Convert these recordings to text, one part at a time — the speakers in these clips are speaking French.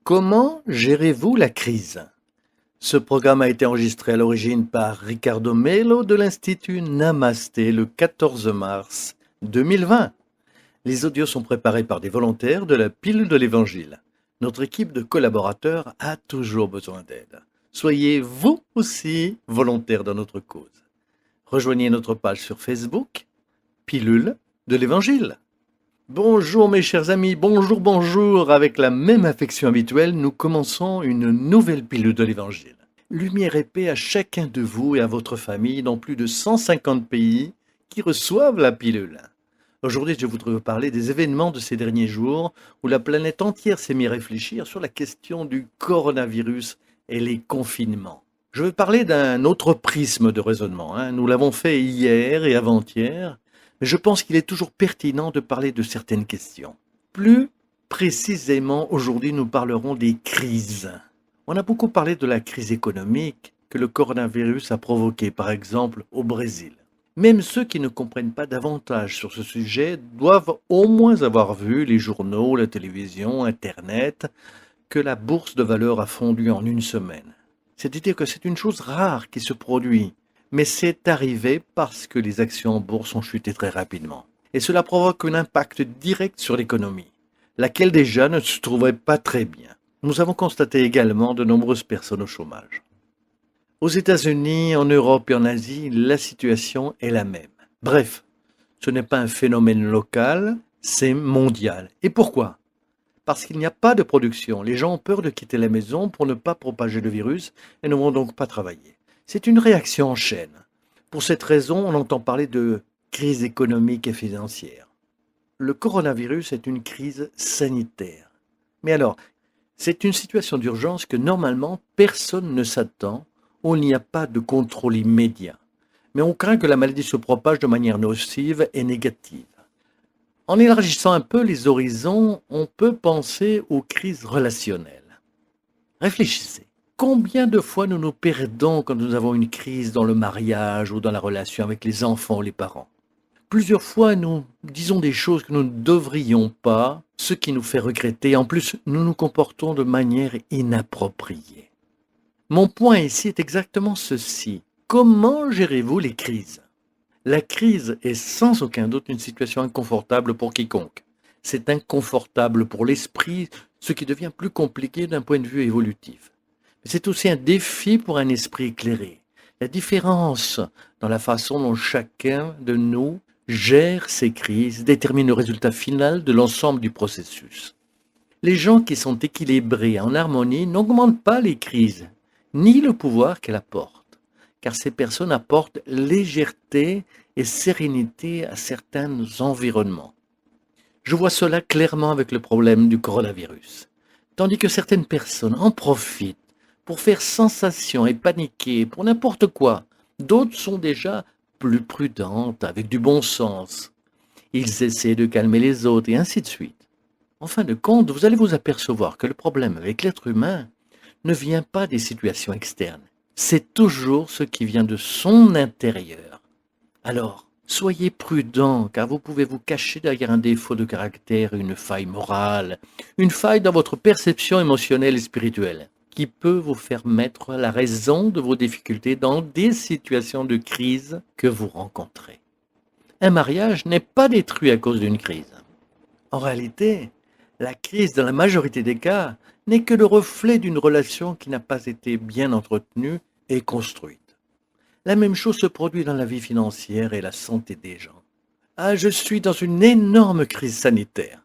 Comment gérez-vous la crise? Ce programme a été enregistré à l'origine par Ricardo Melo de l'Institut Namasté le 14 mars 2020. Les audios sont préparés par des volontaires de la Pile de l'Évangile. Notre équipe de collaborateurs a toujours besoin d'aide. Soyez vous aussi volontaires dans notre cause. Rejoignez notre page sur Facebook, Pilule de l'Évangile. Bonjour mes chers amis, bonjour, avec la même affection habituelle, nous commençons une nouvelle pilule de l'Évangile. Lumière et paix à chacun de vous et à votre famille dans plus de 150 pays qui reçoivent la pilule. Aujourd'hui, je voudrais vous parler des événements de ces derniers jours où la planète entière s'est mise à réfléchir sur la question du coronavirus et les confinements. Je veux parler d'un autre prisme de raisonnement. Nous l'avons fait hier et avant-hier. Mais je pense qu'il est toujours pertinent de parler de certaines questions. Plus précisément, aujourd'hui, nous parlerons des crises. On a beaucoup parlé de la crise économique que le coronavirus a provoquée, par exemple, au Brésil. Même ceux qui ne comprennent pas davantage sur ce sujet doivent au moins avoir vu les journaux, la télévision, Internet, que la bourse de valeur a fondu en une semaine. C'est-à-dire que c'est une chose rare qui se produit. Mais c'est arrivé parce que les actions en bourse ont chuté très rapidement. Et cela provoque un impact direct sur l'économie, laquelle déjà ne se trouvait pas très bien. Nous avons constaté également de nombreuses personnes au chômage. Aux États-Unis, en Europe et en Asie, la situation est la même. Bref, ce n'est pas un phénomène local, c'est mondial. Et pourquoi ? Parce qu'il n'y a pas de production. Les gens ont peur de quitter la maison pour ne pas propager le virus et ne vont donc pas travailler. C'est une réaction en chaîne. Pour cette raison, on entend parler de crise économique et financière. Le coronavirus est une crise sanitaire. Mais alors, c'est une situation d'urgence que normalement personne ne s'attend, où il n'y a pas de contrôle immédiat. Mais on craint que la maladie se propage de manière nocive et négative. En élargissant un peu les horizons, on peut penser aux crises relationnelles. Réfléchissez. Combien de fois nous nous perdons quand nous avons une crise dans le mariage ou dans la relation avec les enfants ou les parents? Plusieurs fois, nous disons des choses que nous ne devrions pas, ce qui nous fait regretter. En plus, nous nous comportons de manière inappropriée. Mon point ici est exactement ceci. Comment gérez-vous les crises? La crise est sans aucun doute une situation inconfortable pour quiconque. C'est inconfortable pour l'esprit, ce qui devient plus compliqué d'un point de vue évolutif. C'est aussi un défi pour un esprit éclairé. La différence dans la façon dont chacun de nous gère ces crises détermine le résultat final de l'ensemble du processus. Les gens qui sont équilibrés en harmonie n'augmentent pas les crises, ni le pouvoir qu'elles apportent, car ces personnes apportent légèreté et sérénité à certains environnements. Je vois cela clairement avec le problème du coronavirus. Tandis que certaines personnes en profitent pour faire sensation et paniquer pour n'importe quoi. D'autres sont déjà plus prudentes, avec du bon sens. Ils essaient de calmer les autres et ainsi de suite. En fin de compte, vous allez vous apercevoir que le problème avec l'être humain ne vient pas des situations externes. C'est toujours ce qui vient de son intérieur. Alors, soyez prudents, car vous pouvez vous cacher derrière un défaut de caractère, une faille morale, une faille dans votre perception émotionnelle et spirituelle, qui peut vous faire mettre la raison de vos difficultés dans des situations de crise que vous rencontrez. Un mariage n'est pas détruit à cause d'une crise. En réalité, la crise, dans la majorité des cas, n'est que le reflet d'une relation qui n'a pas été bien entretenue et construite. La même chose se produit dans la vie financière et la santé des gens. Ah, je suis dans une énorme crise sanitaire.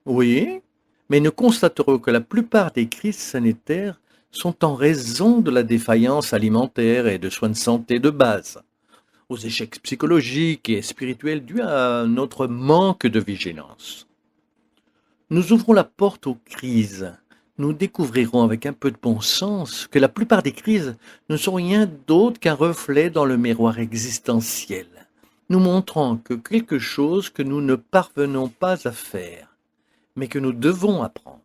Oui, mais nous constaterons que la plupart des crises sanitaires sont en raison de la défaillance alimentaire et de soins de santé de base, aux échecs psychologiques et spirituels dus à notre manque de vigilance. Nous ouvrons la porte aux crises. Nous découvrirons avec un peu de bon sens que la plupart des crises ne sont rien d'autre qu'un reflet dans le miroir existentiel, nous montrant que quelque chose que nous ne parvenons pas à faire, mais que nous devons apprendre.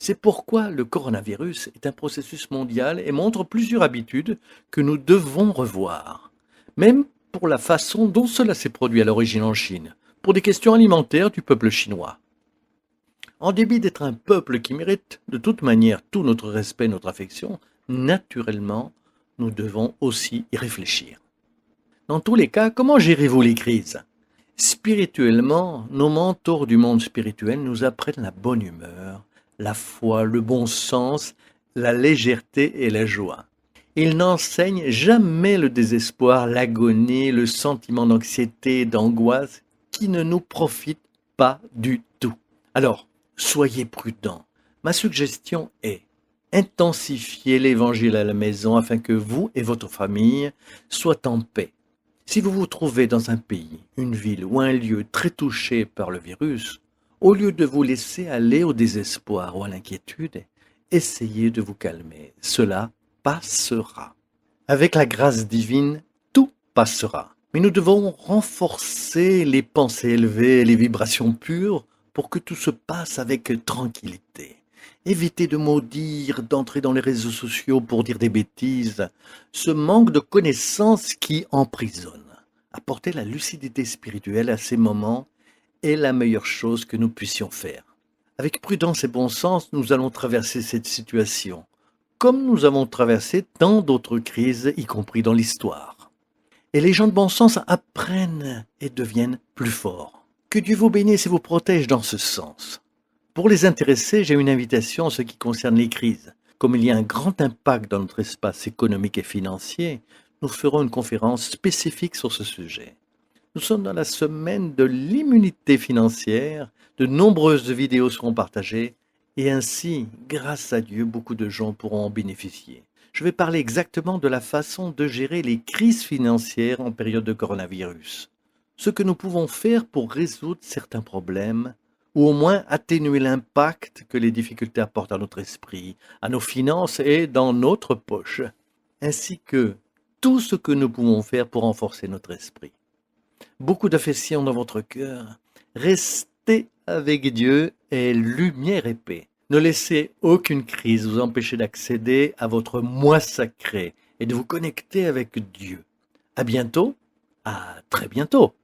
C'est pourquoi le coronavirus est un processus mondial et montre plusieurs habitudes que nous devons revoir, même pour la façon dont cela s'est produit à l'origine en Chine, pour des questions alimentaires du peuple chinois. En dépit d'être un peuple qui mérite de toute manière tout notre respect, notre affection, naturellement, nous devons aussi y réfléchir. Dans tous les cas, comment gérez-vous les crises? Spirituellement, nos mentors du monde spirituel nous apprennent la bonne humeur, la foi, le bon sens, la légèreté et la joie. Ils n'enseignent jamais le désespoir, l'agonie, le sentiment d'anxiété, d'angoisse qui ne nous profitent pas du tout. Alors, soyez prudents. Ma suggestion est intensifiez l'évangile à la maison afin que vous et votre famille soient en paix. Si vous vous trouvez dans un pays, une ville ou un lieu très touché par le virus, au lieu de vous laisser aller au désespoir ou à l'inquiétude, essayez de vous calmer. Cela passera. Avec la grâce divine, tout passera. Mais nous devons renforcer les pensées élevées et les vibrations pures pour que tout se passe avec tranquillité. Évitez de maudire, d'entrer dans les réseaux sociaux pour dire des bêtises. Ce manque de connaissances qui emprisonne. Apporter la lucidité spirituelle à ces moments est la meilleure chose que nous puissions faire. Avec prudence et bon sens, nous allons traverser cette situation, comme nous avons traversé tant d'autres crises, y compris dans l'histoire. Et les gens de bon sens apprennent et deviennent plus forts. Que Dieu vous bénisse et vous protège dans ce sens. Pour les intéressés, j'ai une invitation en ce qui concerne les crises. Comme il y a un grand impact dans notre espace économique et financier, nous ferons une conférence spécifique sur ce sujet. Nous sommes dans la semaine de l'immunité financière, de nombreuses vidéos seront partagées et ainsi, grâce à Dieu, beaucoup de gens pourront en bénéficier. Je vais parler exactement de la façon de gérer les crises financières en période de coronavirus. Ce que nous pouvons faire pour résoudre certains problèmes ou au moins atténuer l'impact que les difficultés apportent à notre esprit, à nos finances et dans notre poche, ainsi que tout ce que nous pouvons faire pour renforcer notre esprit. Beaucoup d'affection dans votre cœur. Restez avec Dieu et lumière et paix. Ne laissez aucune crise vous empêcher d'accéder à votre moi sacré et de vous connecter avec Dieu. À bientôt, à très bientôt.